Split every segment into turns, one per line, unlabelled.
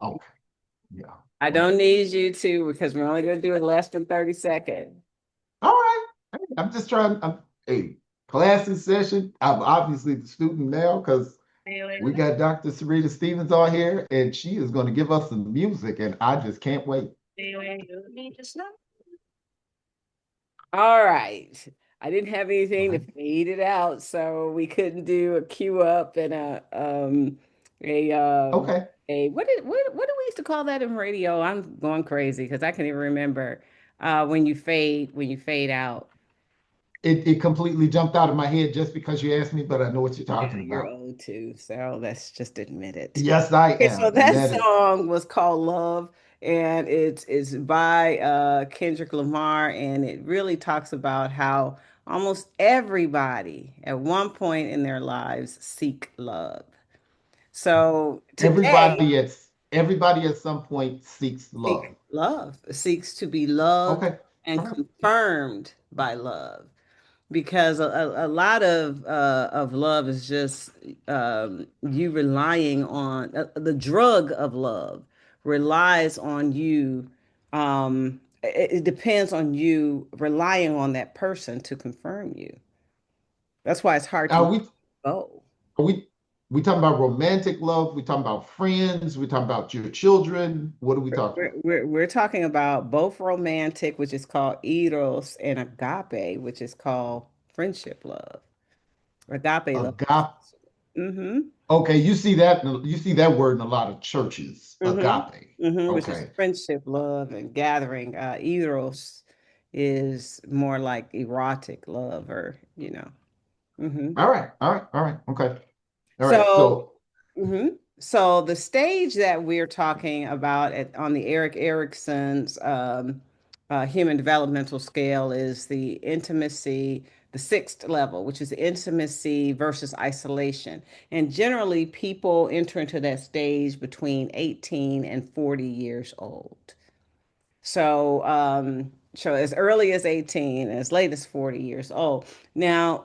Okay. Yeah.
I
Okay.
don't need you to because we're only going to do it less than 30 seconds.
All right. Hey, I'm just trying. Hey, class in session. I'm obviously the student now because we got Dr. Sarita Stevens on here, and she is going to give us some music, and I just can't wait.
All right. I didn't have anything to
Okay.
fade it out, so we couldn't do a cue up and a
Okay.
what do we used to call that in radio? I'm going crazy because I can't even remember when you fade out.
It completely jumped out of my head just because you asked me, but I know what you're
Yeah,
talking
you're
about.
old too, so let's just admit it.
Yes, I
Okay, so
am, and
that
that is
song was called Love, and it's by Kendrick Lamar, and it really talks about how almost everybody at one point in their lives seek love. So today,
everybody at some point seeks
seek
love.
love, seeks to be loved
Okay.
and
All right.
confirmed by love. Because a lot of love is just you relying on the drug of love relies on you it depends on you relying on that person to confirm you. That's why it's hard to
Are
let
we
go.
are we talking about romantic love? We talking about friends? We talking about your children? What are we talking about?
We're talking about both romantic, which is called eros, and agape, which is called friendship love. Agape love.
Agape.
Mm-hmm.
Okay, you see that word in a lot of churches. Agape.
Which is
Okay.
friendship, love, and gathering. Eros is more like erotic love, or hmm
All right. All right. All right. Okay. All right.
So,
So
so the stage that we're talking about on the Eric Erickson's human developmental scale is the intimacy, the sixth level, which is intimacy versus isolation. And generally, people enter into that stage between 18 and 40 years old. So as early as 18, as late as 40 years old. Now,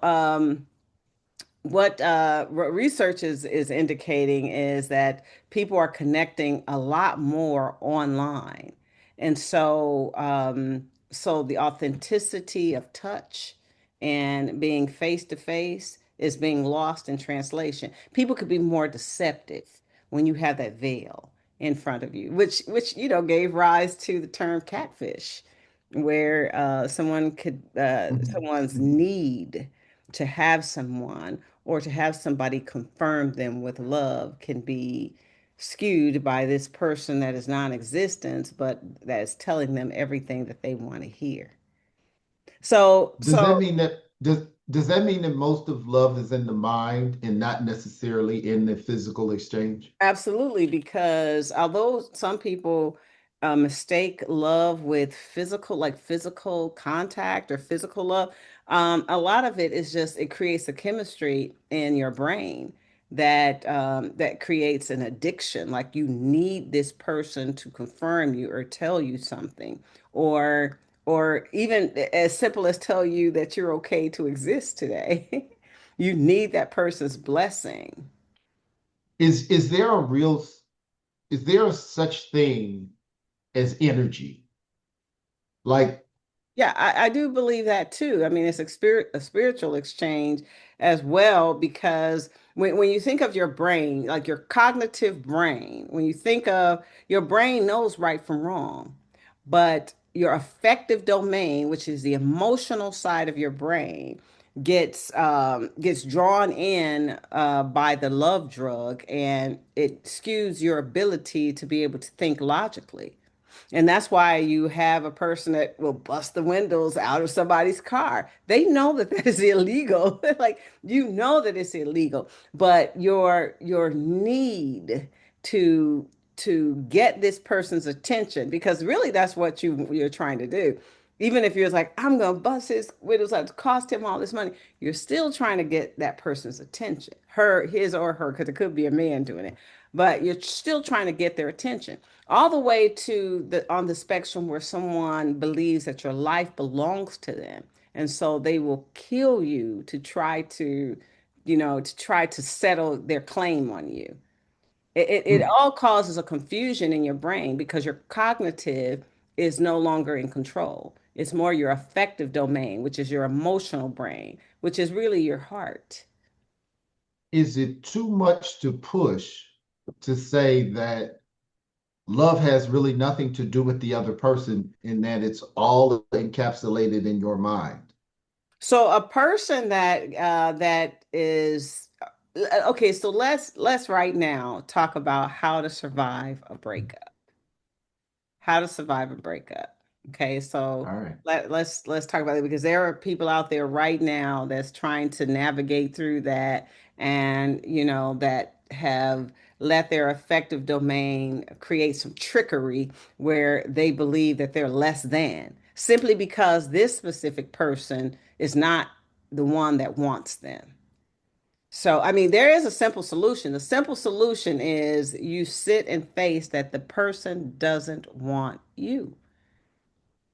what research is indicating is that people are connecting a lot more online, and so the authenticity of touch and being face to face is being lost in translation. People could be more deceptive when you have that veil in front of you, which gave rise to the term catfish, where
mhm,
someone's
mhm.
need to have someone or to have somebody confirm them with love can be skewed by this person that is non-existent, but that is telling them everything that they want to hear. So,
Does that
so
mean that does that mean that most of love is in the mind and not necessarily in the physical exchange?
Absolutely, because although some people mistake love with physical, like physical contact or physical love, a lot of it is just it creates a chemistry in your brain that creates an addiction. Like you need this person to confirm you or tell you something, or or even as simple as tell you that you're okay to exist today. You need that person's blessing.
Is there a real is there a such thing as energy? Like,
Yeah, I do believe that too. I mean, it's a spiritual exchange as well, because when you think of your brain, like your cognitive brain, when you think of your brain knows right from wrong, but your affective domain, which is the emotional side of your brain, gets drawn in by the love drug, and it skews your ability to be able to think logically. And that's why you have a person that will bust the windows out of somebody's car. They know that that is illegal. Like you know that it's illegal, but your need to to get this person's attention, because really that's what you're trying to do. Even if you're like, I'm gonna bust his windows out to cost him all this money, you're still trying to get that person's attention, his or her, because it could be a man doing it, but you're still trying to get their attention all the way to the on the spectrum where someone believes that your life belongs to them, and so they will kill you to try to to try to settle their claim on you. It
Mm.
all causes a confusion in your brain because your cognitive is no longer in control. It's more your affective domain, which is your emotional brain, which is really your heart.
Is it too much to push to say that love has really nothing to do with the other person in that it's all encapsulated in your mind?
So a person that is okay, so let's right now talk about how to survive a breakup. How to survive a breakup. Okay, so
All right.
let's talk about it because there are people out there right now that's trying to navigate through that and that have let their affective domain create some trickery where they believe that they're less than simply because this specific person is not the one that wants them. So, I mean, there is a simple solution. The simple solution is you sit and face that the person doesn't want you.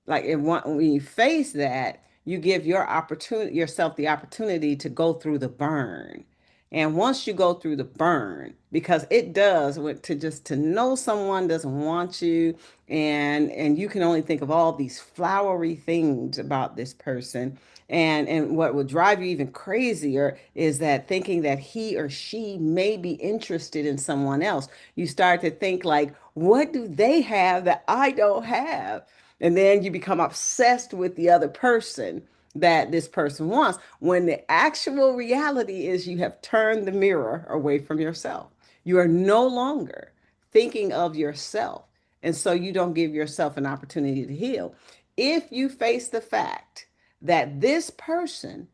Like when you face that, you give yourself the opportunity to go through the burn. And once you go through the burn, because it does to just to know someone doesn't want you, and you can only think of all these flowery things about this person. And what would drive you even crazier is that thinking that he or she may be interested in someone else. You start to think like, what do they have that I don't have? And then you become obsessed with the other person that this person wants, when the actual reality is you have turned the mirror away from yourself. You are no longer thinking of yourself. And so you don't give yourself an opportunity to heal. If you face the fact that this person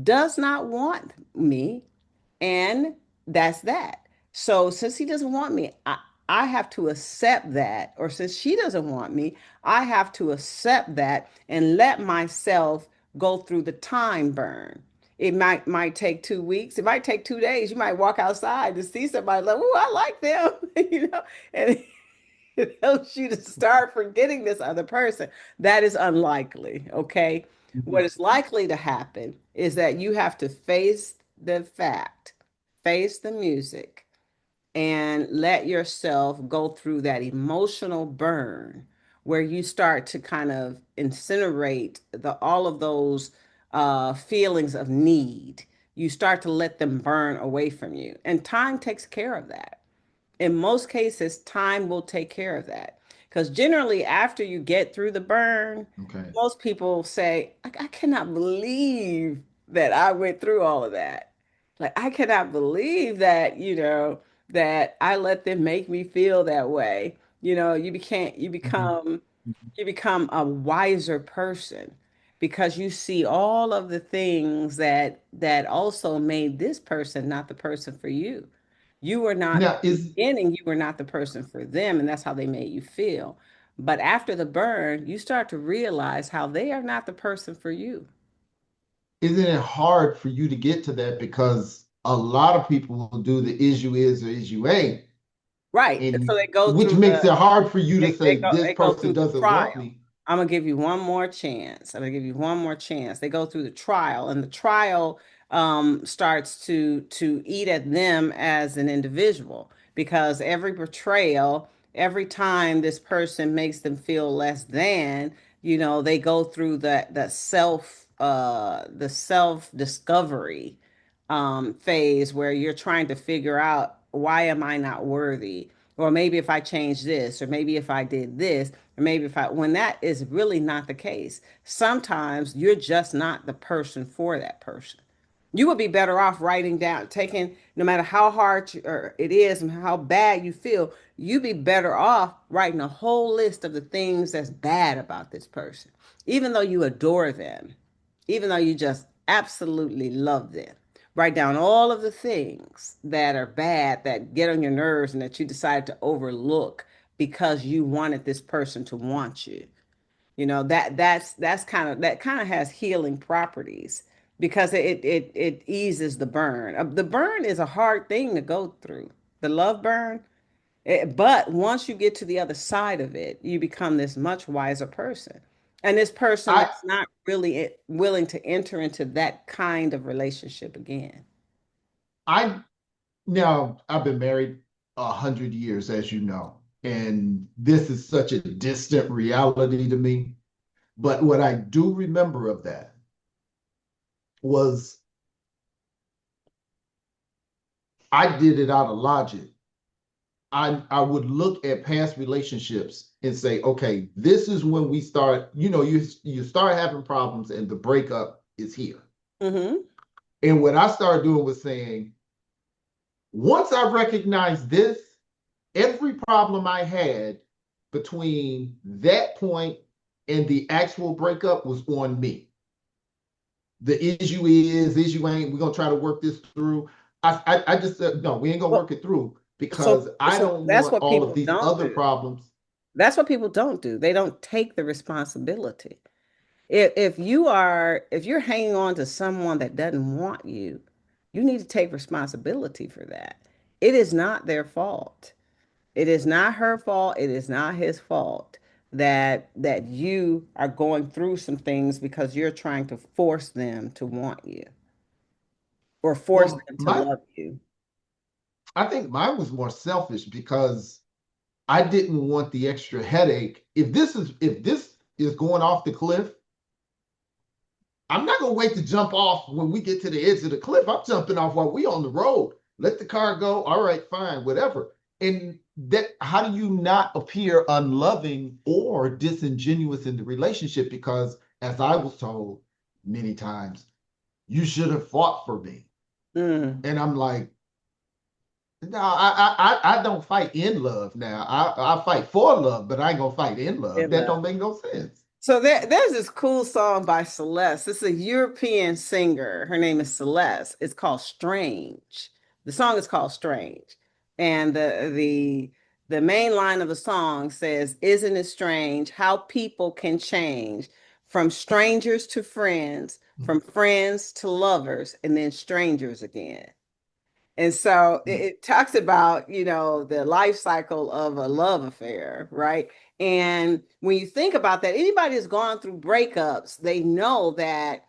does not want me, and that's that. So since he doesn't want me, I have to accept that. Or since she doesn't want me, I have to accept that and let myself go through the time burn. It might take 2 weeks. It might take 2 days. You might walk outside to see somebody like, oh, I like them, and it helps you to start forgetting this other person. That is unlikely, okay? What
Mhm.
is likely to happen is that you have to face the fact, face the music, and let yourself go through that emotional burn where you start to kind of incinerate all of those feelings of need. You start to let them burn away from you. And time takes care of that. In most cases, time will take care of that. Because generally, after you get through the burn,
Okay.
most people say, I cannot believe that I went through all of that. Like, I cannot believe that, that I let them make me feel that way. You
Mhm.
become a wiser person because you see all of the things that also made this person not the person for you. You were not,
Now, is
beginning, you were not the person for them, and that's how they made you feel. But after the burn, you start to realize how they are not the person for you.
isn't it hard for you to get to that because a lot of people will do the is you is or is you ain't,
Right. So
and
they go
which
through
makes it hard for you to say this
they go
person
through the
doesn't want
trial.
me.
I'm gonna give you one more chance. I'm gonna give you one more chance. They go through the trial, and the trial starts to eat at them as an individual because every betrayal, every time this person makes them feel less than, they go through the self discovery phase where you're trying to figure out, why am I not worthy? Or maybe if I change this, or maybe if I did this, or maybe if I, when that is really not the case. Sometimes you're just not the person for that person. You would be better off writing down, taking, no matter how hard or it is and how bad you feel, you'd be better off writing a whole list of the things that's bad about this person, even though you adore them, even though you just absolutely love them. Write down all of the things that are bad, that get on your nerves, and that you decided to overlook because you wanted this person to want you. That kind of has healing properties because it eases the burn. The burn is a hard thing to go through. The love burn, but once you get to the other side of it, you become this much wiser person. And this person
I
that's not really willing to enter into that kind of relationship again.
I now I've been married 100 years, as you know. And this is such a distant reality to me. But what I do remember of that was I did it out of logic. I would look at past relationships and say, okay, this is when we start, you start having problems and the breakup is here.
Mm-hmm.
And what I started doing was saying, once I recognized this, every problem I had between that point and the actual breakup was on me. The issue ain't, we're gonna try to work this through. I just said, no, we ain't gonna
Well,
work it through
so
because I
so
don't
that's
want
what
all of
people
these
don't
other
do.
problems.
That's what people don't do. They don't take the responsibility. If you're hanging on to someone that doesn't want you, you need to take responsibility for that. It is not their fault. It is not her fault. It is not his fault that you are going through some things because you're trying to force them to want you or force
Well,
them to
my
love you.
I think mine was more selfish because I didn't want the extra headache. If this is going off the cliff, I'm not gonna wait to jump off when we get to the edge of the cliff. I'm jumping off while we on the road. Let the car go. All right, fine, whatever. And that, how do you not appear unloving or disingenuous in the relationship? Because as I was told many times, you should have fought for me.
Mm,
And I'm like, no, I don't fight in love now. I fight for love, but I ain't gonna fight in love. That don't make no sense.
So there's this cool song by Celeste. This is a European singer. Her name is Celeste. It's called Strange. The song is called Strange. And the main line of the song says, "Isn't it strange how people can change from strangers to friends, from friends to lovers, and then strangers again?" And so it talks about, the life cycle of a love affair, right? And when you think about that, anybody who's gone through breakups, they know that,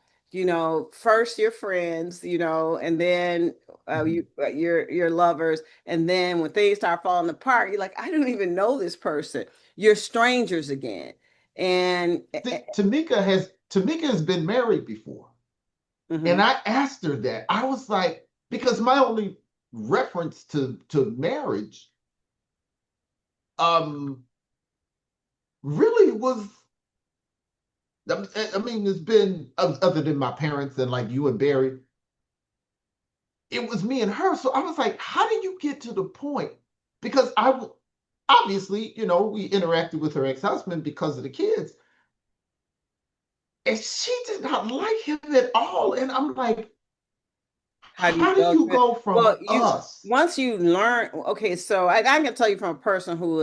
first you're friends, and then you're lovers, and then when things start falling apart, you're like, I don't even know this person. You're strangers again. And
See, Tamika has been married before. And
mhm.
I asked her that. I was like, because my only reference to marriage um really was, I mean, it's been other than my parents and like you and Barry, it was me and her. So I was like, how do you get to the point? Because obviously, we interacted with her ex-husband because of the kids, and she did not like him at all. And I'm like,
How do you
how do
go
you
through it?
go from
Well,
us?
once you learn, okay, so I can tell you from a person who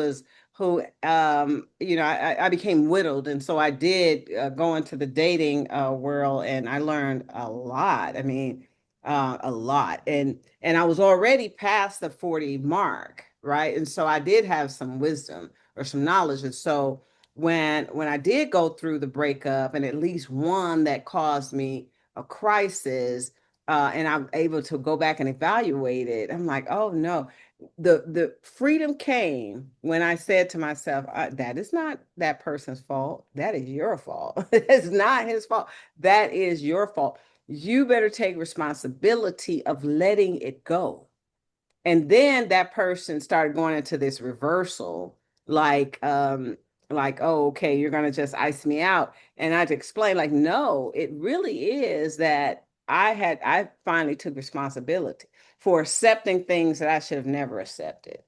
I became widowed, and so I did go into the dating world, and I learned a lot. I mean, a lot, and I was already past the 40 mark, right? And so I did have some wisdom or some knowledge, and so when I did go through the breakup, and at least one that caused me a crisis, and I'm able to go back and evaluate it. I'm like, oh no, the freedom came when I said to myself, that is not that person's fault. That is your fault. It's not his fault. That is your fault. You better take responsibility of letting it go. And then that person started going into this reversal, like, oh, okay, you're gonna just ice me out. And I had to explain, like, no, it really is that I finally took responsibility for accepting things that I should have never accepted.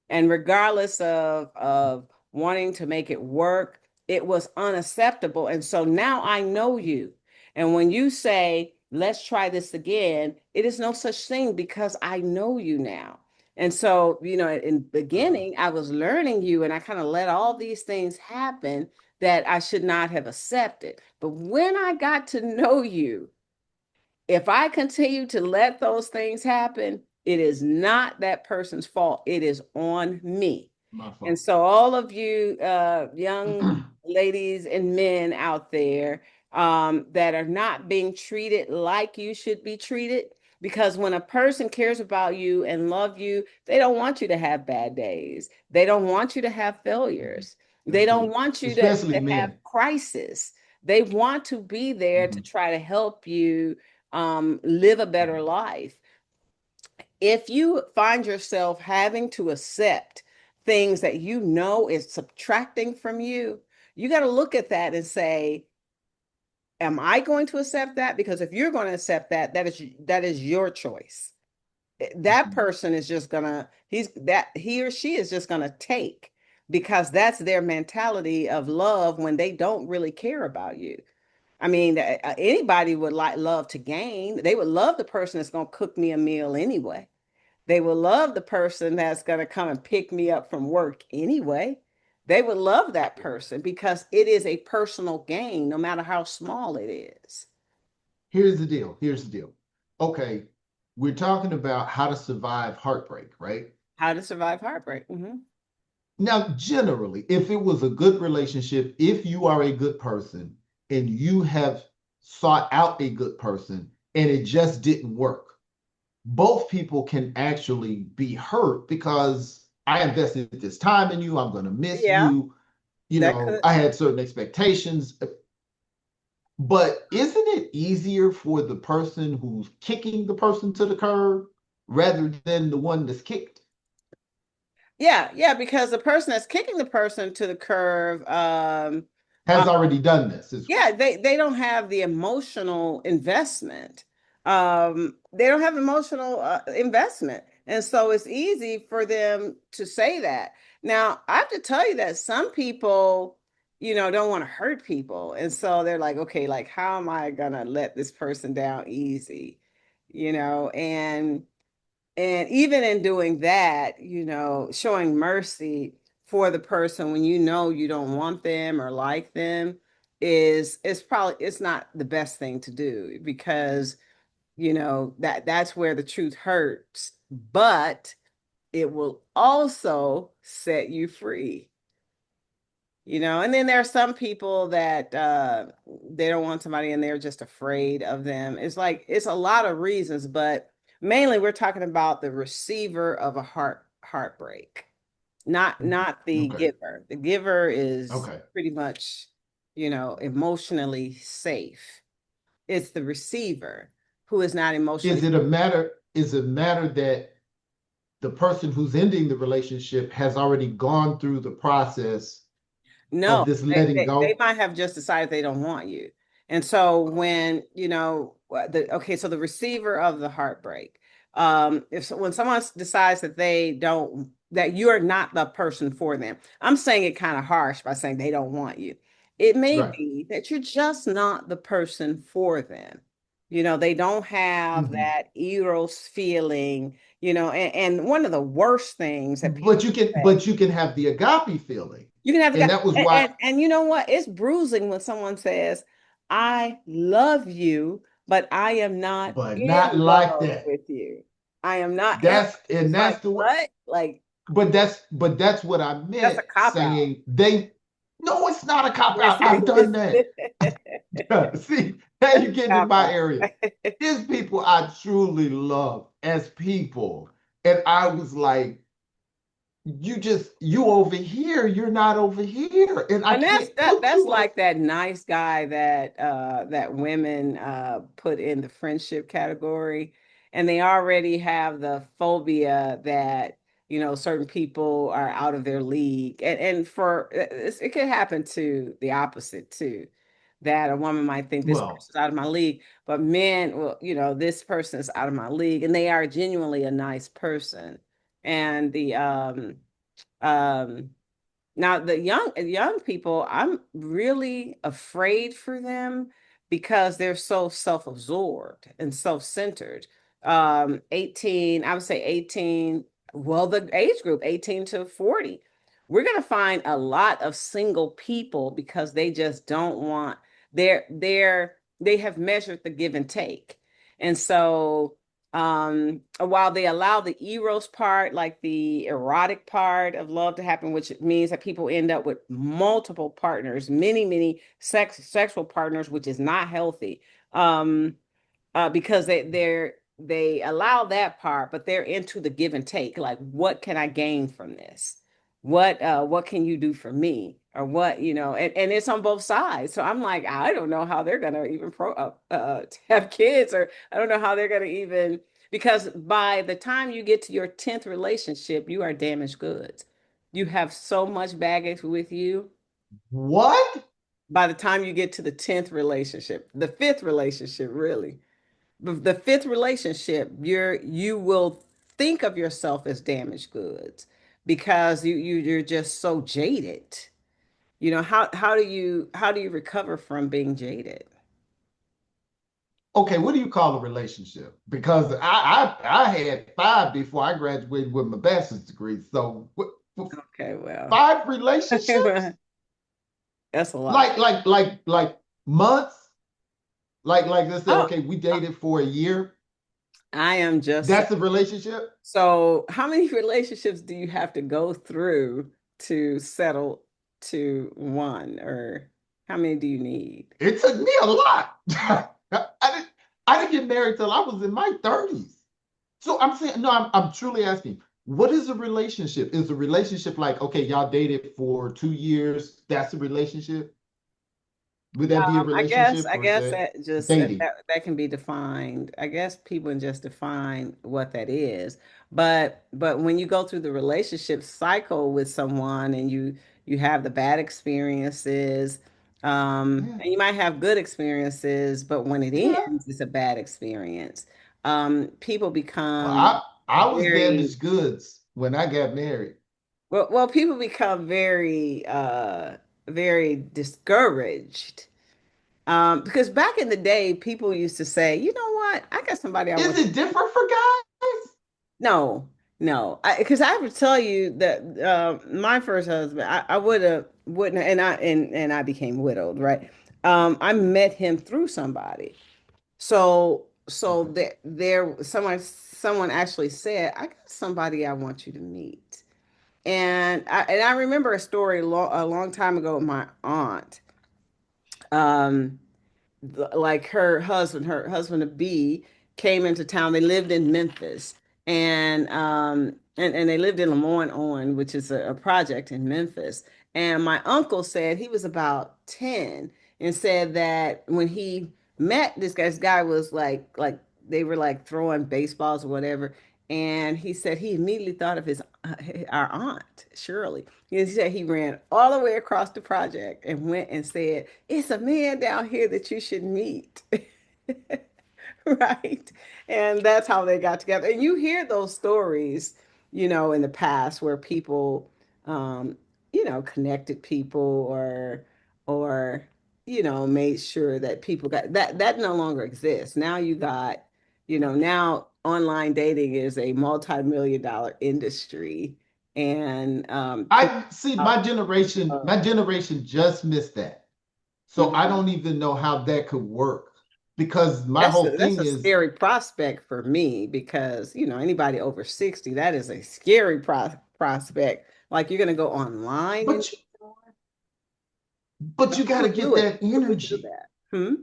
And regardless of wanting to make it work, it was unacceptable. And so now I know you. And when you say, let's try this again, it is no such thing because I know you now. And so, in the
Uh-huh.
beginning, I was learning you and I kind of let all these things happen that I should not have accepted. But when I got to know you, if I continue to let those things happen, it is not that person's fault. It is on me.
My
And
fault.
so, all of you young ladies and men out there that are not being treated like you should be treated, Because when a person cares about you and love you, they don't want you to have bad days. They don't want you to have
Mhm.
failures.
That's
They don't
true.
want you
Especially
to have
men.
crisis. They want to be there to
Mhm.
try to help you live a better
Mhm.
life. If you find yourself having to accept things that you know is subtracting from you, you got to look at that and say, am I going to accept that? Because if you're going to accept that, that is your choice. That
Mhm.
person is just gonna he or she is just gonna take, because that's their mentality of love when they don't really care about you. I mean, anybody would like love to gain. They would love the person that's gonna cook me a meal anyway. They would love the person that's gonna come and pick me up from work anyway. They would love that person because it is a personal gain, no matter how small it is.
Here's the deal. Here's the deal. Okay, we're talking about how to survive heartbreak, right?
How to survive heartbreak.
Now, generally, if it was a good relationship, if you are a good person and you have sought out a good person and it just didn't work, both people can actually be hurt because I invested this time in you. I'm going to miss
Yeah,
you.
that could.
I had certain expectations. But isn't it easier for the person who's kicking the person to the curb rather than the one that's kicked?
Yeah, yeah, because the person that's kicking the person to the curve, uh,
Has already done this.
yeah, they don't have the emotional investment. They don't have emotional investment, and so it's easy for them to say that. Now, I have to tell you that some people, don't want to hurt people, and so they're like, okay, like how am I gonna let this person down easy, and even in doing that, showing mercy for the person when you don't want them or like them is probably it's not the best thing to do, because that's where the truth hurts, but it will also set you free. And then there are some people that they don't want somebody and they're just afraid of them. It's like it's a lot of reasons, but mainly we're talking about the receiver of a heartbreak, not the
Okay.
giver. The giver is
Okay.
pretty much, emotionally safe. It's the receiver who is not emotionally.
Is it a matter that the person who's ending the relationship has already gone through the process of
No,
this
they,
letting
they, they
go?
might have just decided they don't want you. And so when, so the receiver of the heartbreak, when someone decides that that you're not the person for them, I'm saying it kind of harsh by saying they don't want you. It may
Right.
be that you're just not the person for them. They don't have
Mhm.
that eros feeling, and one of the worst things that people say.
But you can have the agape feeling.
You can have the
And
guy,
that was
and,
why,
and you know what? It's bruising when someone says, "I love you, but I am not
but not
in
like
love
that.
with you. I am not in." It's
That's
like
the way.
what? Like
But that's what I
that's a
meant
cop out.
saying they no, it's not a cop
Yes,
out. I've
it
done
is.
that. See, now
That's
you're
a
getting in
cop
my
out.
area. There's people I truly love as people. And I was like, you over here, you're not over here. And I
And that's
can't
that
put
that's
you up.
like that nice guy that women put in the friendship category, and they already have the phobia that certain people are out of their league, and it can happen to the opposite too, that a woman might think this
Well,
person's out of my league, but men, well, this person is out of my league, and they are genuinely a nice person. And the um now, the young people, I'm really afraid for them because they're so self-absorbed and self-centered. 18, I would say 18, well, the age group 18 to 40. We're going to find a lot of single people because they just don't want they have measured the give and take. And so while they allow the eros part, like the erotic part of love to happen, which means that people end up with multiple partners, many sexual partners, which is not healthy, because they're they allow that part, but they're into the give and take. Like, what can I gain from this? What can you do for me? Or what, and it's on both sides. So I'm like, I don't know how they're gonna even have kids, or I don't know how they're gonna even, because by the time you get to your 10th relationship, you are damaged goods. You have so much baggage with you.
What?
By the time you get to the 10th relationship, the fifth relationship, really the fifth relationship, you will think of yourself as damaged goods because you're just so jaded. How do you recover from being jaded?
Okay, what do you call a relationship? Because I had five before I graduated with my bachelor's degree. So
Okay, well,
five relationships?
that's a lot.
Like months? Like let's say,
Oh,
okay, we dated for a year.
I am just
That's a relationship?
so. How many relationships do you have to go through to settle to one, or how many do you need?
It took me a lot. Didn't I didn't get married till I was in my 30s. So I'm saying, no, I'm truly asking, what is a relationship? Is a relationship like, okay, y'all dated for 2 years, that's a relationship? Would that be a
I guess
relationship
I
or is
guess
that
that just
dating?
that can be defined. I guess people can just define what that is. But when you go through the relationship cycle with someone and you have the bad experiences,
Yeah,
and you might have good experiences, but when it
yeah.
ends, it's a bad experience. People
Well,
become
I was
very
damaged goods when I got married.
people become very discouraged. Because back in the day, people used to say, you know what, I got somebody I
Is
want.
it different for guys?
No, no, because I would tell you that my first husband, I wouldn't, and I became widowed, right? I met him through somebody. So
Okay.
there, someone actually said, I got somebody I want you to meet. And I remember a story a long time ago with my aunt. Um, like her husband to be came into town. They lived in Memphis, and they lived in Lemoyne on, which is a project in Memphis. And my uncle said he was about 10 and said that when he met this guy was like they were like throwing baseballs or whatever. And he said he immediately thought of our aunt, Shirley. He said he ran all the way across the project and went and said, "It's a man down here that you should meet." Right. And that's how they got together. And you hear those stories, in the past where people, um, connected people or, made sure that people got that no longer exists. Now now online dating is a multi-million dollar industry and people
I see
out.
my generation just missed that. So I
Mhm.
don't even know how that could work because my
That's
whole
a, that's
thing
a
is
scary prospect for me because, anybody over 60, that is a scary prospect. Like you're going to go online and
but but you got
who
to
would do
get
it?
that
Who would do
energy.
that? Hmm?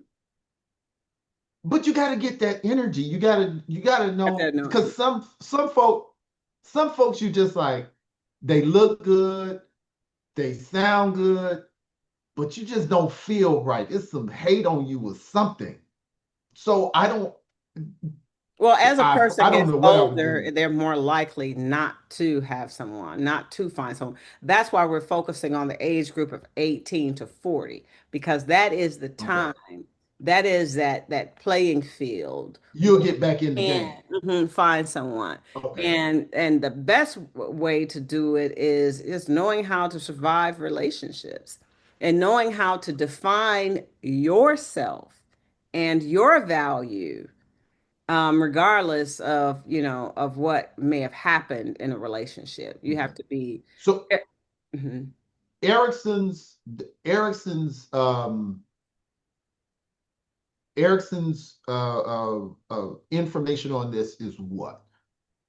But you got to get that energy. You got to
Have to
know
know.
because some folks you just like they look good, they sound good, but you just don't feel right. It's some hate on you or something. So
Well, as a
I
person
don't
gets
know what I would
older,
do.
they're more likely not to have someone, not to find someone. That's why we're focusing on the age group of 18 to 40, because that is the
Okay.
time, that is that playing field
You'll get back in the
and
game.
find someone.
Okay.
And the best way to do it is knowing how to survive relationships and knowing how to define yourself and your value, regardless of what may have happened in a relationship. You have
Okay.
to be.
So
Mhm.
Erickson's Erickson's um Erickson's information on this is what?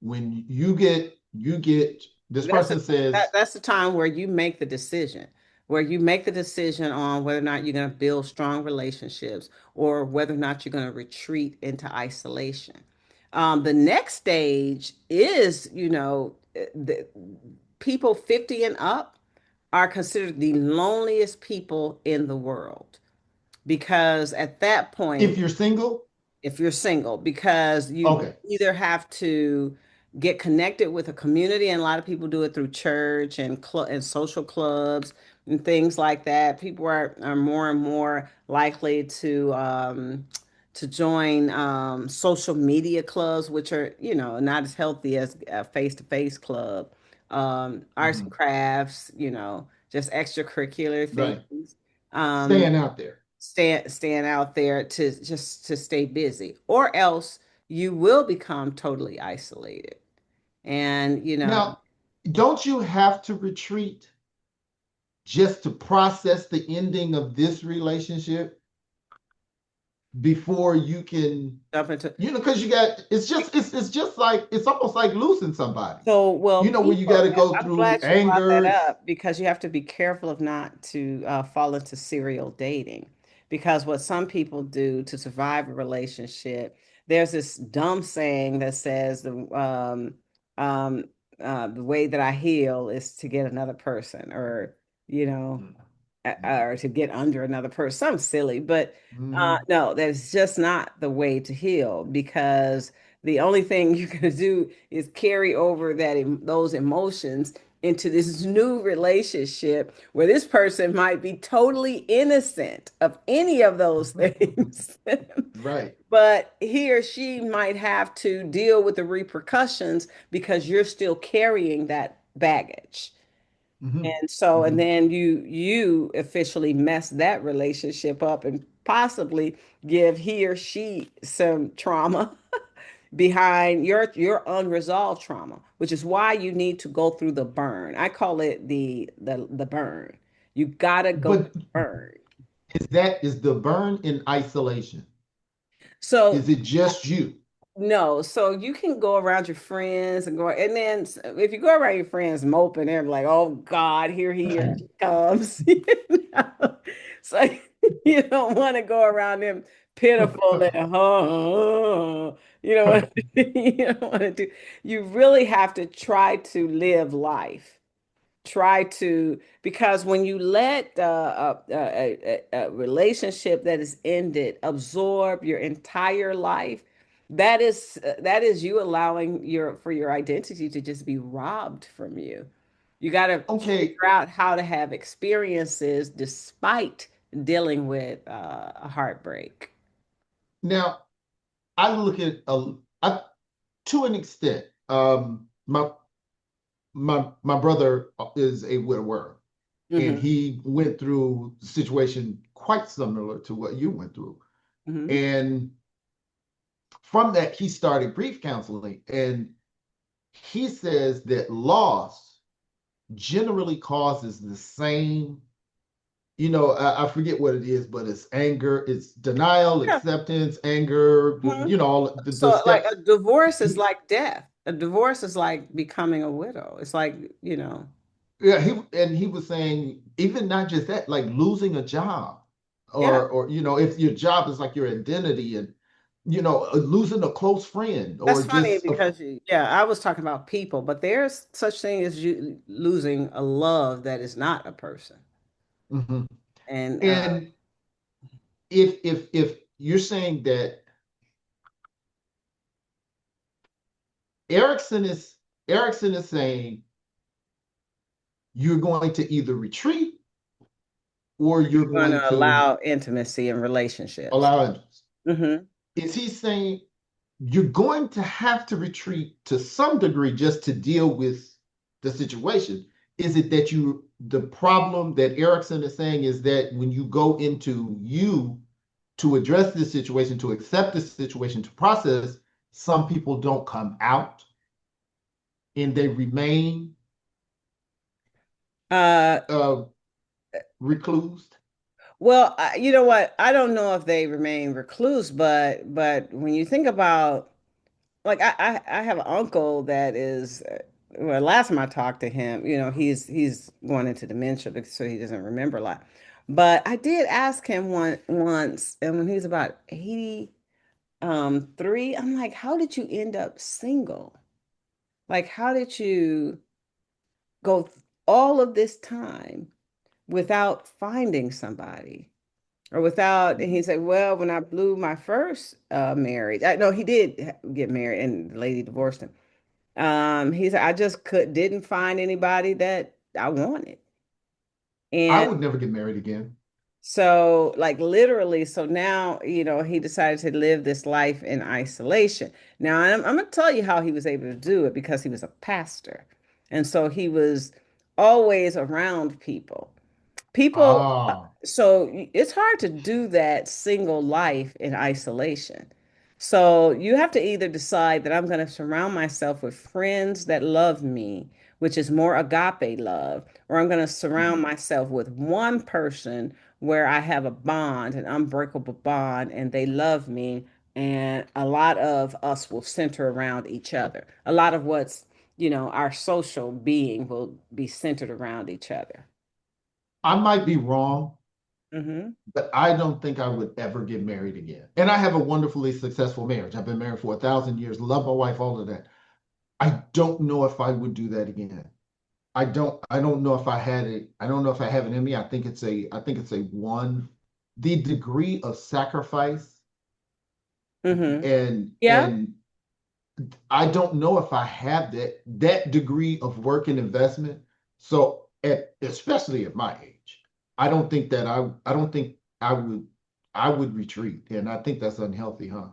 When you get this
That's a,
person says,
that's the time where you make the decision, where you make the decision on whether or not you're going to build strong relationships or whether or not you're going to retreat into isolation. The next stage is, the people 50 and up are considered the loneliest people in the world because at that
If
point,
you're single,
if you're single, because you
okay.
either have to get connected with a community, and a lot of people do it through church and and social clubs and things like that. People are more and more likely to join social media clubs, which are, not as healthy as a face-to-face club. Arts and
Mhm.
crafts, just extracurricular
Right.
things. Um,
Staying out there.
stand out there to just to stay busy, or else you will become totally isolated. And
Now, don't you have to retreat just to process the ending of this relationship before you can,
jump into
because you got, it's just like, it's almost like losing somebody,
so well
where you got
people.
to go
I'm
through
glad you brought that
anger.
up because you have to be careful of not to fall into serial dating, because what some people do to survive a relationship, there's this dumb saying that says um the way that I heal is to get another person, or you know or to get under another person. Something silly, but
Mm-hmm.
no, that's just not the way to heal, because the only thing you're going to do is carry over those emotions into this new relationship where this person might be totally innocent of any of those things.
Right.
But he or she might have to deal with the repercussions because you're still carrying that baggage.
Mm-hmm.
And so, and
Mm-hmm.
then you officially mess that relationship up and possibly give he or she some trauma behind your unresolved trauma, which is why you need to go through the burn. I call it the burn. You gotta go through
But
the burn.
is the burn in isolation?
So
Is it just you?
no, so you can go around your friends and go, and then if you go around your friends moping, they're like, "Oh God, here he or she comes." So you don't want to go around them pitiful and you know what you don't want to do. You really have to try to live life. Try to, because when you let a relationship that is ended absorb your entire life, that is you allowing your identity to just be robbed from you. You got to
Okay.
figure out how to have experiences despite dealing with a heartbreak.
Now, I look at to an extent. My brother is a widower, and
Hmm.
he went through a situation quite similar to what you went through.
Hmm.
And from that, he started grief counseling, and he says that loss generally causes the same. I forget what it is, but it's anger, it's denial,
Yeah.
acceptance, anger,
Mhm.
all the
So like
steps.
a divorce is
He,
like death. A divorce is like becoming a widow. It's like,
yeah, he was saying even not just that, like losing a job,
yeah.
or if your job is like your identity, and losing a close friend, or
That's funny
just a.
because yeah, I was talking about people, but there's such thing as you losing a love that is not a person.
Mhm.
And
And if you're saying that Erickson is Erickson is saying you're going to either retreat or you're
you're going
going
to
to
allow intimacy in relationships.
allow interest.
Hmm.
Is he saying you're going to have to retreat to some degree just to deal with the situation? Is it that the problem that Erickson is saying is that when you go into you to address this situation, to accept this situation, to process, some people don't come out and they remain
Uh,
uh, reclused?
well, you know what? I don't know if they remain recluse, but when you think about, like, I have an uncle that is well, last time I talked to him, he's going into dementia so he doesn't remember a lot. But I did ask him once, and when he was about 80, three, I'm like, how did you end up single? Like, how did you go all of this time without finding somebody or without? And he said, well, when I blew my first marriage, no, he did get married and the lady divorced him. He said, I just didn't find anybody that I wanted.
I
And
would never get married again.
so, like literally, so now, he decided to live this life in isolation. Now, I'm going to tell you how he was able to do it because he was a pastor. And so he was always around people. People,
Ah,
so it's hard to do that single life in isolation. So you have to either decide that I'm going to surround myself with friends that love me, which is more agape love, or I'm going to surround
mhm.
myself with one person where I have a bond, an unbreakable bond, and they love me. And a lot of us will center around each other. A lot of our social being will be centered around each other.
I might be wrong,
Hmm.
but I don't think I would ever get married again. And I have a wonderfully successful marriage. I've been married for 1,000 years, love my wife, all of that. I don't know if I would do that again. I don't know if I had it. I don't know if I have it in me. I think it's a one, the degree of sacrifice
Hmm. Yeah.
and I don't know if I have that degree of work and investment. So especially at my age, I don't think I would retreat. And I think that's unhealthy, huh?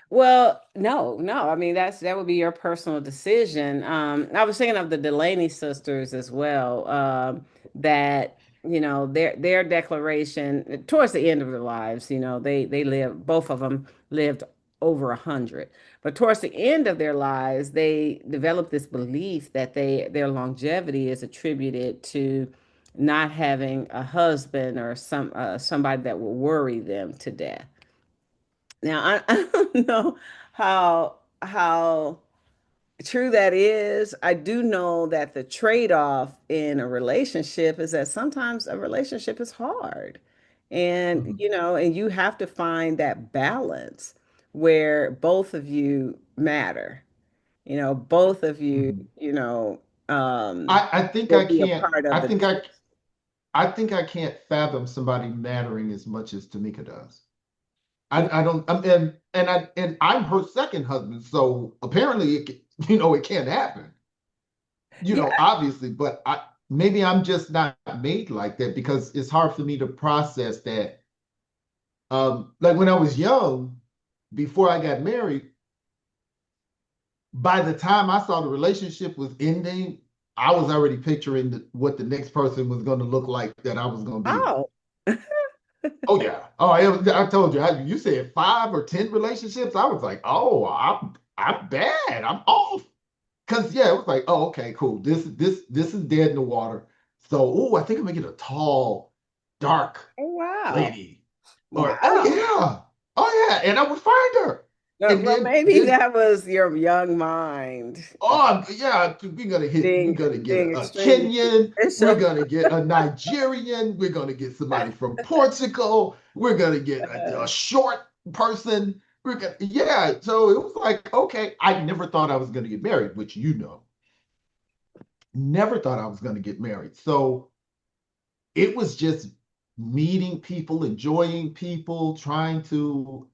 Well, no, no. I mean, that would be your personal decision. I was thinking of the Delaney sisters as well. That their declaration towards the end of their lives, they lived, both of them lived over 100, but towards the end of their lives, they developed this belief that their longevity is attributed to not having a husband or somebody that will worry them to death. Now, I don't know how true that is. I do know that the trade-off in a relationship is that sometimes a relationship is hard. And,
Mhm.
and you have to find that balance where both of you matter. Both of you,
Mhm. I think
will
I
be a
can't.
part of
I
the
think I.
decision.
I think I can't fathom somebody mattering as much as Tamika does. I don't. And I'm her second husband, so apparently it can't happen.
Yeah.
Obviously, but maybe I'm just not made like that because it's hard for me to process that. Like when I was young, before I got married, by the time I saw the relationship was ending, I was already picturing what the next person was going to look like that I was going to be with.
Oh.
Oh yeah. Oh, I told you. You said 5 or 10 relationships. I was like, oh, I'm bad. I'm off. Cause yeah, it was like, oh, okay, cool. This is dead in the water. So, oh, I think I'm gonna get a tall, dark
Oh, wow.
lady. Or oh
Wow.
yeah, oh yeah, and I would find her. And
Well,
then
maybe
then
that was your young mind
oh yeah, we're
being
gonna get
being
a
extremely
Kenyan, we're
superficial.
gonna get a Nigerian, we're gonna get somebody from Portugal, we're gonna get a short person. Yeah. So it was like, okay, I never thought I was gonna get married, which never thought I was gonna get married. So it was just meeting people, enjoying people, trying to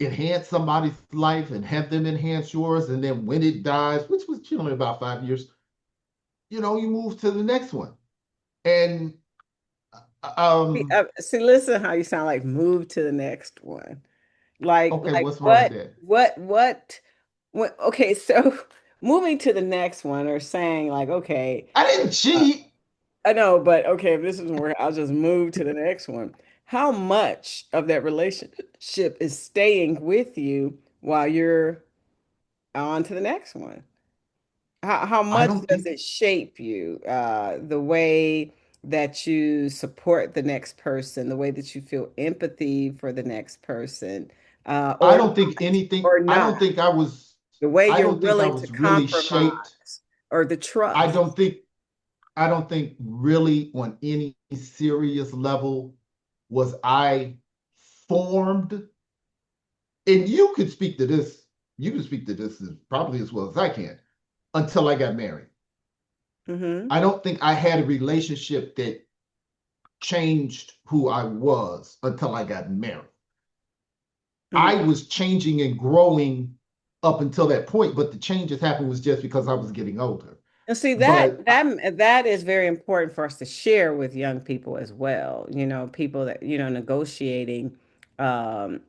enhance somebody's life and have them enhance yours. And then when it dies, which was generally about 5 years, you move to the next one. And
See,
um,
listen how you sound like move to the next one.
okay,
Like
what's wrong with that?
okay, so moving to the next one or saying like, okay,
I didn't
uh,
cheat.
I know, but okay, if this isn't working, I'll just move to the next one. How much of that relationship is staying with you while you're on to the next one? How
I
much
don't
does
think
it shape you? The way that you support the next person, the way that you feel empathy for the next person,
I
or
don't think anything.
or not, the way
I
you're
don't think I
willing to
was really shaped.
compromise, or the
I
trust.
don't think I don't think really on any serious level was I formed. and you could speak to this, you can speak to this probably as well as I can, until I got married.
Mm-hmm.
I don't think I had a relationship that changed who I was until I got married. I
Mm-hmm.
was changing and growing up until that point, but the changes happened was just because I was getting older.
And see
But
that is very important for us to share with young people as well. You know, people that, you know, negotiating um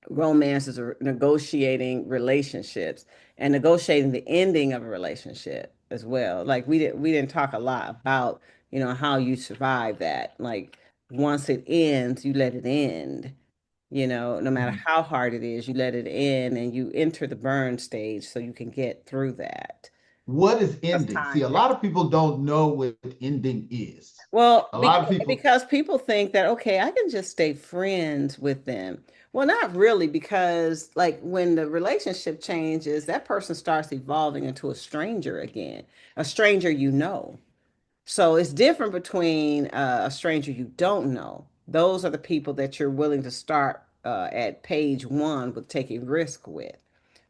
romances or negotiating relationships and negotiating the ending of a relationship as well. Like we didn't talk a lot about, you know, how you survive that. Like once it ends, you let it end. You know, no matter how hard it is, you let it end and you enter the burn stage so you can get through that.
what is
Because
ending? See,
time
a lot
takes.
of people don't know what ending is.
Well,
A lot of people,
because people think that, okay, I can just stay friends with them. Well, not really, because like when the relationship changes, that person starts evolving into a stranger again, a stranger you know. So it's different between a stranger you don't know. Those are the people that you're willing to start at page one with taking risk with.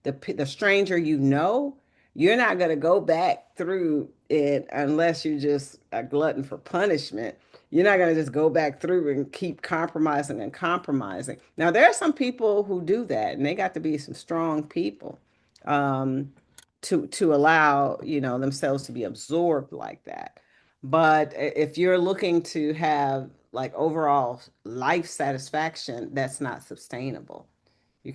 The stranger you know, you're not going to go back through it unless you're just a glutton for punishment. You're not going to just go back through and keep compromising and compromising. Now, there are some people who do that, and they got to be some strong people um, to allow, you know, themselves to be absorbed like that. But if you're looking to have like overall life satisfaction, that's not sustainable. You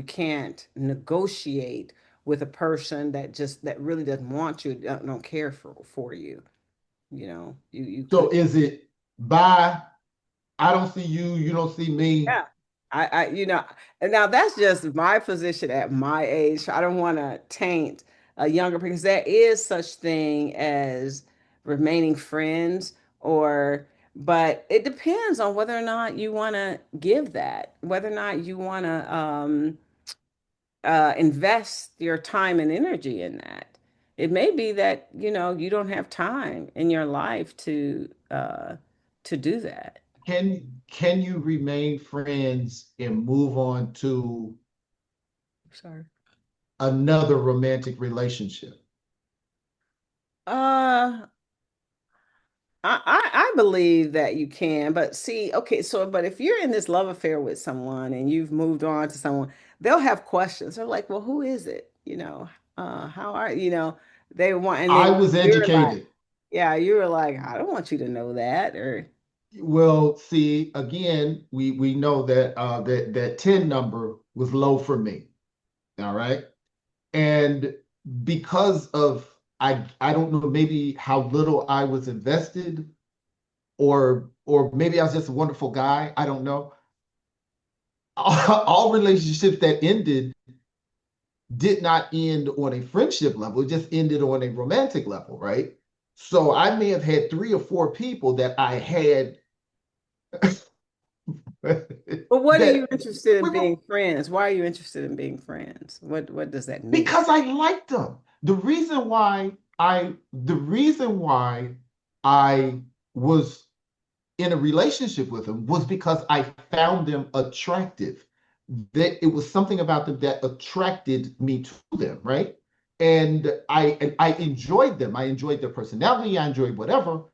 can't negotiate with a person that really doesn't want you, don't care for you. You know, you
so
could.
is it by I don't see you, you don't see me?
Yeah. You know, and now that's just my position at my age. I don't want to taint a younger because there is such thing as remaining friends but it depends on whether or not you want to give that, whether or not you want to invest your time and energy in that. It may be that, you know, you don't have time in your life to do that.
Can you remain friends and move on to
Sorry.
another romantic relationship?
Uh, I believe that you can, but see, okay, so but if you're in this love affair with someone and you've moved on to someone, they'll have questions. They're like, well, who is it? You know, how are you know, they want, and
I
then
was
you're like,
educated.
yeah, you were like, I don't want you to know that, or
Well, see, again, we know that that 10 number was low for me. All right. And because of I don't know maybe how little I was invested or maybe I was just a wonderful guy. I don't know. All relationships that ended did not end on a friendship level, it just ended on a romantic level, right? So I may have had three or four people that I had
but what are you
that
interested in
we were
being friends? Why are you interested in being friends? What does that mean?
because I liked them. The reason why I was in a relationship with them was because I found them attractive. That it was something about them that attracted me to them, right? And I enjoyed them. I enjoyed their personality. I enjoyed whatever.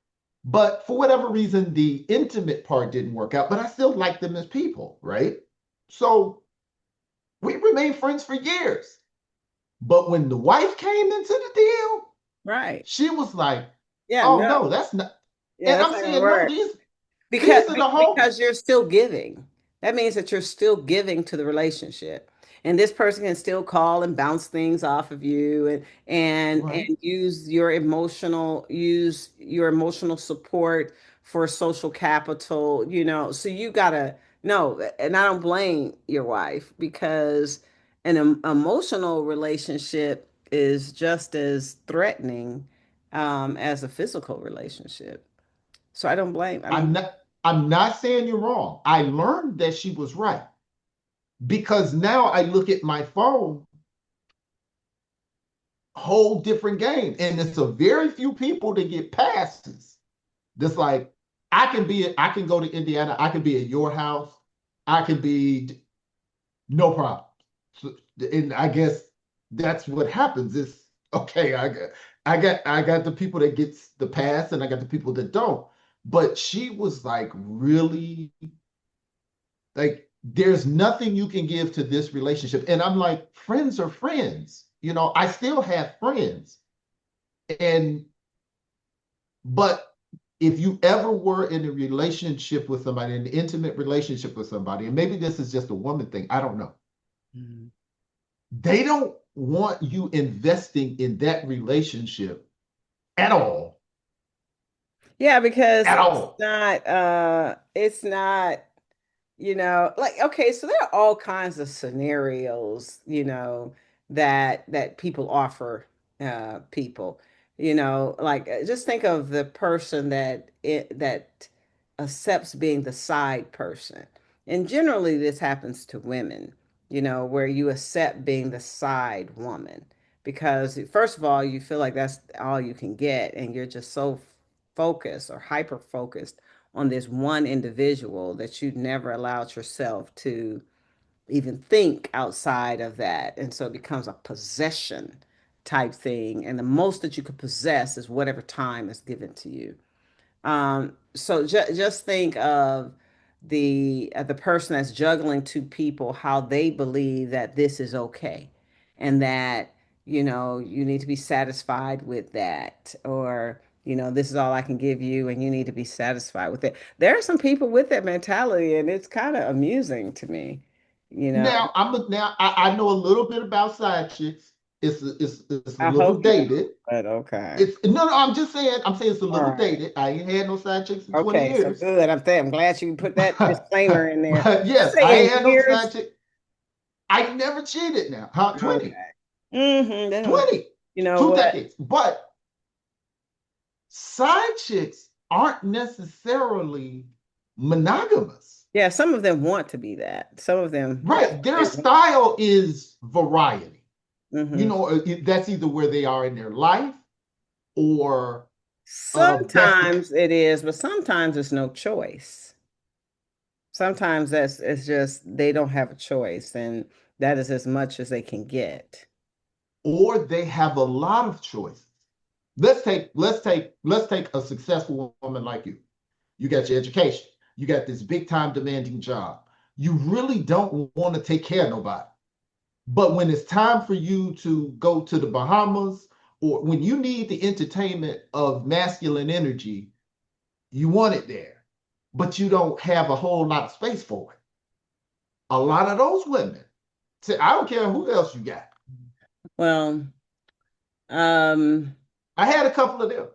But for whatever reason, the intimate part didn't work out. But I still liked them as people, right? So we remained friends for years. But when the wife came into the deal,
Right.
she was like,
Yeah,
"Oh
no.
no, that's not."
Yeah,
And
that's
I'm
not gonna
saying, "No,
work.
these are the whole."
Because you're still giving. That means that you're still giving to the relationship. And this person can still call and bounce things off of you
Right.
and use your emotional support for social capital, you know. So you gotta no, and I don't blame your wife because an emotional relationship is just as threatening as a physical relationship. So I don't blame. I
I'm
don't.
not I'm not saying you're wrong. I learned that she was right because now I look at my phone, whole different game. And it's a very few people that get passes. That's like I can go to Indiana, I can be at your house, I can be no problem. So, and I guess that's what happens is okay, I got the people that gets the pass and I got the people that don't. But she was like really like there's nothing you can give to this relationship. And I'm like, friends are friends. I still have friends. And but if you ever were in a relationship with somebody, an intimate relationship with somebody, and maybe this is just a woman thing, I don't know.
Mhm.
They don't want you investing in that relationship at all.
Yeah, because
At all.
it's not, like, okay, so there are all kinds of scenarios, that people offer people, like just think of the person that accepts being the side person. And generally this happens to women, where you accept being the side woman because first of all, you feel like that's all you can get and you're just so focused or hyper focused on this one individual that you never allowed yourself to even think outside of that. And so it becomes a possession type thing. And the most that you could possess is whatever time is given to you. So just think of the person that's juggling two people, how they believe that this is okay, and that you need to be satisfied with that, or this is all I can give you, and you need to be satisfied with it. There are some people with that mentality, and it's kind of amusing to me. You know,
Now I know a little bit about side chicks. It's a
I
little
hope you don't,
dated.
but okay.
It's no, I'm saying it's a
All
little
right.
dated. I ain't had no side chicks in 20
Okay, so
years.
good. I'm glad you put that disclaimer in there.
But
You
yes, I
say
ain't
in
had no
years?
side chick. I never cheated now. Huh? 20.
Okay. Mm-hmm. They don't,
20.
you know
Two
what?
decades. But side chicks aren't necessarily monogamous.
Yeah, some of them want to be that. Some of them, that's
Right.
what
Their
they want.
style is variety.
Hmm.
That's either where they are in their life or that's the
Sometimes it is, but sometimes it's no choice. Sometimes it's just they don't have a choice, and that is as much as they can get.
or they have a lot of choices. Let's take a successful woman like you. You got your education. You got this big time demanding job. You really don't want to take care of nobody. But when it's time for you to go to the Bahamas or when you need the entertainment of masculine energy, you want it there, but you don't have a whole lot of space for it. A lot of those women say, I don't care who else you got.
Well, um,
I had a couple of them.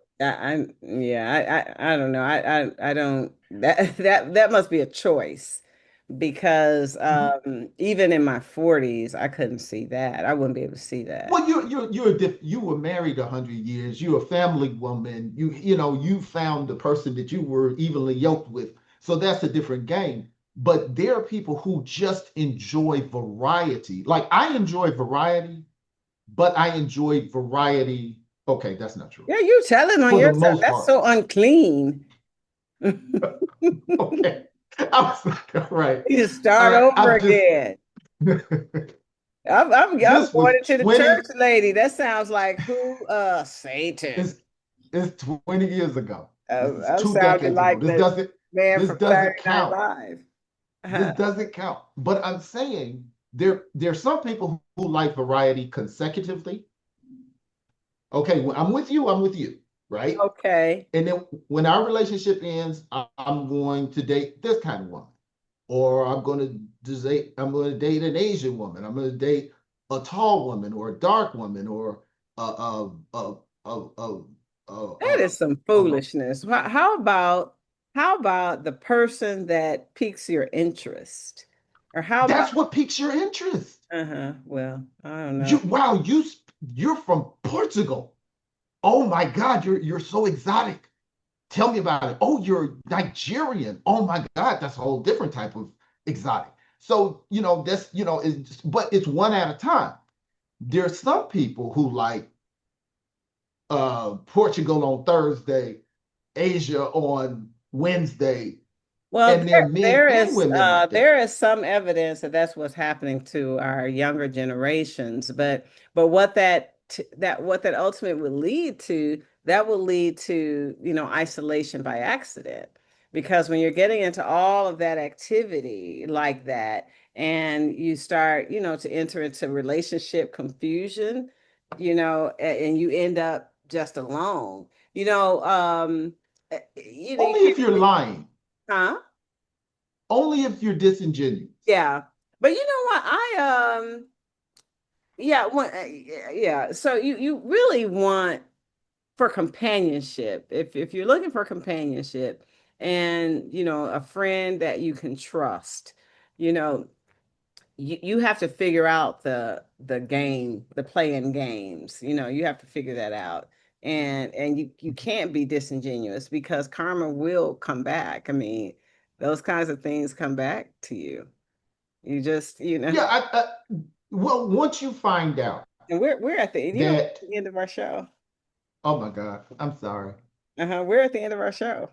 yeah, I don't know. I don't that must be a choice because even in my 40s, I couldn't see that. I wouldn't be able to see that.
Well, you were married 100 years. You're a family woman. You found the person that you were evenly yoked with. So that's a different game. But there are people who just enjoy variety. Like I enjoy variety, but I enjoy variety. Okay, that's not true.
Yeah, you telling on
For the
yourself.
most
That's
part.
so unclean.
Okay. I was like, all right.
You just
All
start
right.
over again. I'm
this
going
was
into the
20,
church lady. That sounds like who? Satan.
it's 20 years ago. This is
I'm
two
sounding
decades ago.
like
This
the
doesn't
man
this
from Saturday
doesn't
Night
count.
Live.
This
Uh-huh.
doesn't count. But I'm saying there's some people who like variety consecutively. Okay, when I'm with you, I'm with you, right?
Okay.
And then when our relationship ends, I'm going to date this kind of woman. Or I'm going to date an Asian woman. I'm going to date a tall woman or a dark woman or a a a a a
That
a,
is some
a,
foolishness. How about the person that piques your interest? Or how about
that's what piques your interest.
uh-huh. Well, I don't know.
You're from Portugal. Oh my God, you're so exotic. Tell me about it. Oh, you're Nigerian. Oh my God, that's a whole different type of exotic. So, but it's one at a time. There's some people who like Portugal on Thursday, Asia on Wednesday,
Well,
And there are men and women like that.
there is some evidence that that's what's happening to our younger generations, but what that ultimately would lead to, that will lead to, you know, isolation by accident. Because when you're getting into all of that activity like that, and you start, you know, to enter into relationship confusion, you know, and you end up just alone, you know, you
Only
can't,
if you're lying.
huh?
Only if you're disingenuous.
Yeah. But you know what? Yeah, yeah. So you really want for companionship. If you're looking for companionship and, you know, a friend that you can trust, you know, you have to figure out the game, the playing games. You know, you have to figure that out. And you can't be disingenuous because karma will come back. I mean, those kinds of things come back to you. You just, you know,
Yeah, well, once you find out
and we're at the you know
that,
the end of our show.
oh my God, I'm sorry.
Uh-huh. We're at the end of our show.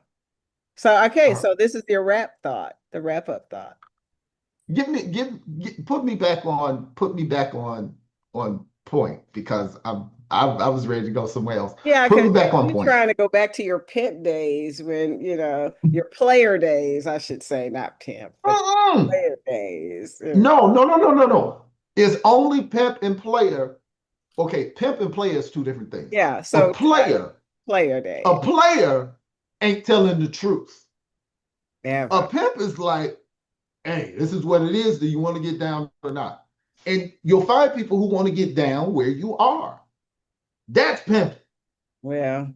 So okay,
Uh,
so this is your wrap thought, the wrap up thought.
put me back on point because I was ready to go somewhere else.
Yeah,
Put
because
me back on
you
point.
trying to go back to your pimp days when, you know, your player days, I should say, not pimp, but
Mm-mm.
your player days.
No, no, no, no, no, no. It's only pimp and player. Okay, pimp and player is two different things.
Yeah,
A
so
player,
player
a
days.
player ain't telling the truth. A
Never.
pimp is like, hey, this is what it is. Do you want to get down or not? And you'll find people who want to get down where you are. That's pimp.
Well,
Now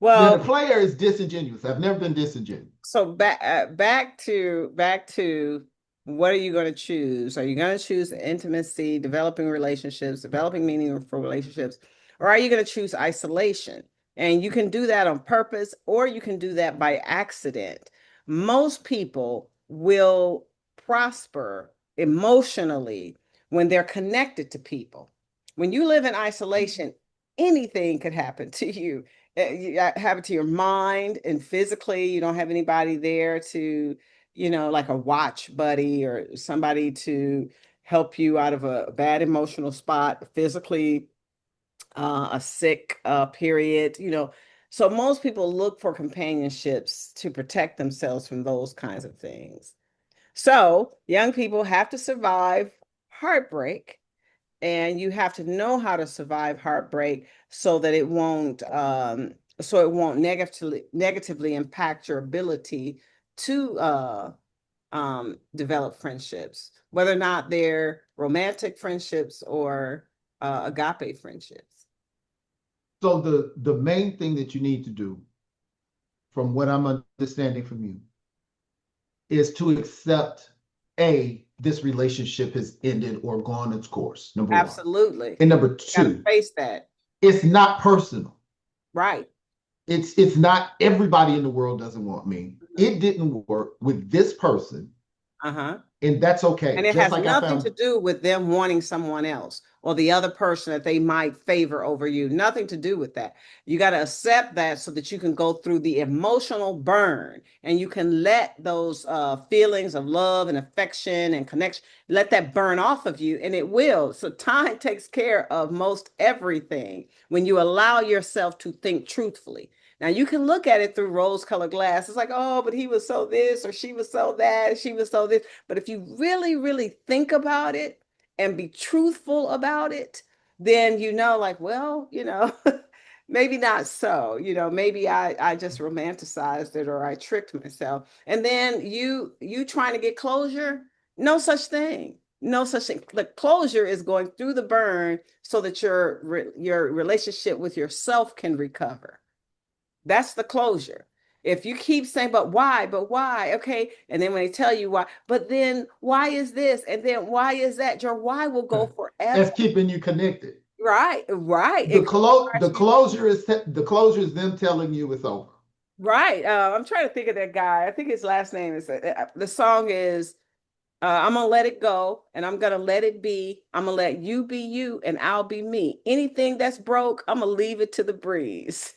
well,
the player is disingenuous. I've never been disingenuous.
so back to what are you going to choose? Are you going to choose intimacy, developing relationships, developing meaningful relationships, or are you going to choose isolation? And you can do that on purpose, or you can do that by accident. Most people will prosper emotionally when they're connected to people. When you live in isolation, anything could happen to you. Happen to your mind and physically. You don't have anybody there to, you know, like a watch buddy or somebody to help you out of a bad emotional spot, physically, a sick period, you know. So most people look for companionships to protect themselves from those kinds of things. So young people have to survive heartbreak, and you have to know how to survive heartbreak so that it won't negatively impact your ability to develop friendships, whether or not they're romantic friendships or agape friendships.
So the main thing that you need to do, from what I'm understanding from you, is to accept this relationship has ended or gone its course, number one.
Absolutely.
And number
You got to
two,
face that.
it's not personal.
Right.
It's not everybody in the world doesn't want me. It didn't work with this person,
Uh-huh.
and that's okay.
And it
Just
has
like I
nothing to
found,
do with them wanting someone else or the other person that they might favor over you. Nothing to do with that. You got to accept that so that you can go through the emotional burn and you can let those feelings of love and affection and connection, let that burn off of you, and it will. So time takes care of most everything when you allow yourself to think truthfully. Now you can look at it through rose-colored glass. It's like, oh, but he was so this, or she was so that, she was so this. But if you really, really think about it and be truthful about it, then you know, like, well, you know, maybe not so. You know, maybe I just romanticized it or I tricked myself. And then you trying to get closure, no such thing. No such thing. The closure is going through the burn so that your relationship with yourself can recover. That's the closure. If you keep saying, but why? Okay. And then when they tell you why, but then why is this? And then why is that? Your why will go forever.
that's keeping you connected.
Right. Right. It requires you.
The closure is them telling you it's over.
Right. I'm trying to think of that guy. I think his last name is the song is I'm gonna let it go and I'm gonna let it be. I'm gonna let you be you and I'll be me. Anything that's broke, I'm gonna leave it to the breeze.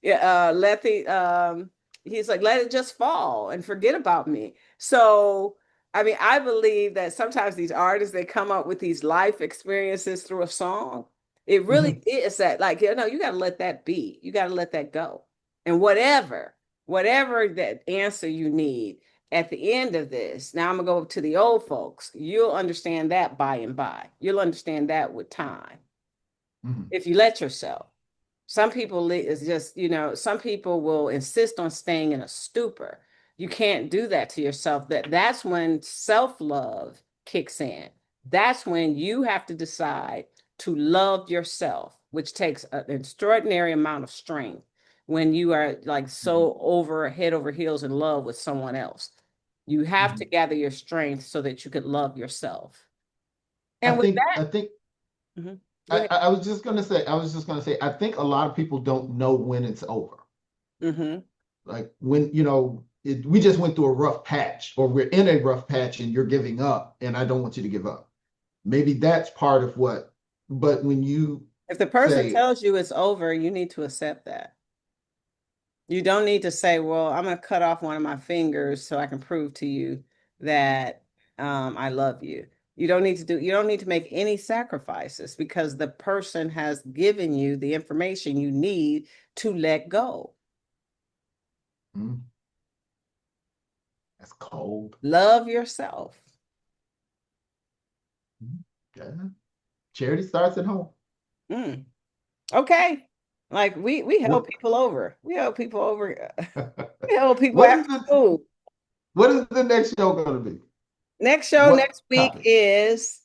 Yeah, let the he's like, let it just fall and forget about me. So, I mean, I believe that sometimes these artists, they come up with these life experiences through a song. It really
Mhm,
is that, like, you know, you got to let that be. You got to let that go. And whatever that answer you need at the end of this, now I'm gonna go to the old folks. You'll understand that by and by. You'll understand that with time
mhm,
if you let yourself. Some people is just, you know, some people will insist on staying in a stupor. You can't do that to yourself. That's when self-love kicks in. That's when you have to decide to love yourself, which takes an extraordinary amount of strength when you are like
mhm,
so over head over heels in love with someone else. You have to
mhm.
gather your strength so that you could love yourself.
I
And with
think
that,
I think
mhm, go
I,
ahead.
I was just gonna say, I think a lot of people don't know when it's over.
Hmm.
Like when, we just went through a rough patch, or we're in a rough patch and you're giving up, and I don't want you to give up. Maybe that's part of what, but when you
If the person
say,
tells you it's over, you need to accept that. You don't need to say, well, I'm going to cut off one of my fingers so I can prove to you that I love you. You don't need to make any sacrifices because the person has given you the information you need to let go.
"Hmm, that's cold.
Love yourself.
Hmm, yeah. Charity starts at home.
Mm, okay. Like we help
What
people over. We help people over. We help people
what is
after
the
school.
what is the next show gonna be?
Next show
What
next week
topic?
is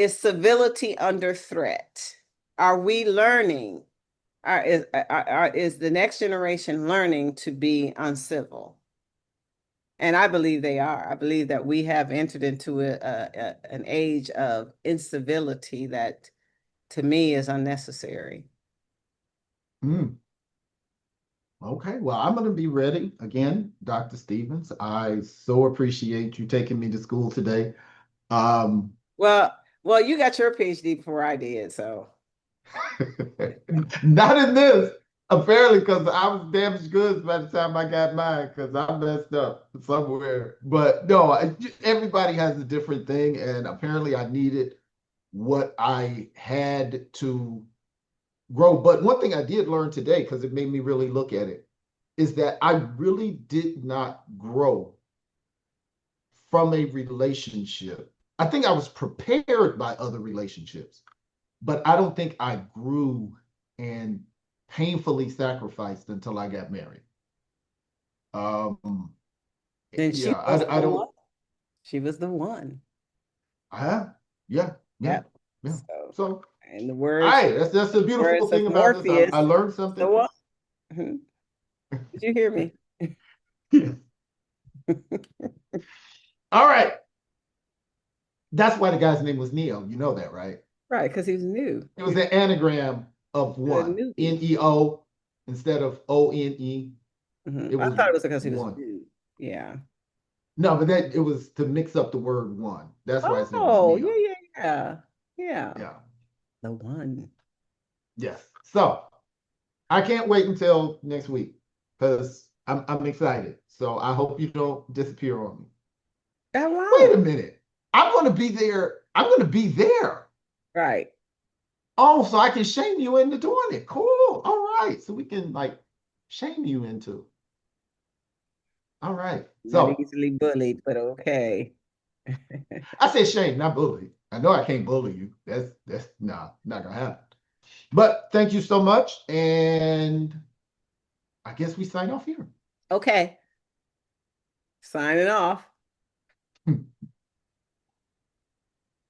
civility under threat. Are we learning? Is the next generation learning to be uncivil? And I believe they are. I believe that we have entered into an age of incivility that to me is unnecessary.
Hmm. Okay, well, I'm going to be ready again, Dr. Stevens. I so appreciate you taking me to school today. Um,
Well, you got your PhD before I did, so
not in this, apparently, because I was damaged goods by the time I got mine, because I messed up somewhere. But no, everybody has a different thing, and apparently I needed what I had to grow. But one thing I did learn today, because it made me really look at it, is that I really did not grow from a relationship. I think I was prepared by other relationships, but I don't think I grew and painfully sacrificed until I got married. Um,
then she
yeah,
was
I
the
don't.
one. She was the one.
Yeah, yeah,
Yep.
yeah.
So,
So,
in the
that's the beautiful
words of
thing about this. I
Morpheus,
learned
the
something.
one. Mhm. Did you hear me?
Yeah. All right. That's why the guy's name was Neo. You know that, right?
Right, because he's new.
It was an anagram of
A
one,
newbie.
Neo instead of One. It
I
was
thought it was because he was
one.
new. Yeah.
No, but that it was to mix up the word one. That's why his name was
Oh, yeah,
Neo.
yeah, yeah. Yeah.
Yeah.
The one.
Yes. So I can't wait until next week because I'm excited. So I hope you don't disappear on me.
That
Wait
won't.
a minute. I'm gonna be there. I'm gonna be there.
Right.
Oh, so I can shame you into doing it. Cool. All right. So we can like shame you into. All right.
Not
So
easily bullied, but okay.
I said shame, not bully. I know I can't bully you. That's nah, not gonna happen. But thank you so much. And I guess we sign off here.
Okay. Signing off.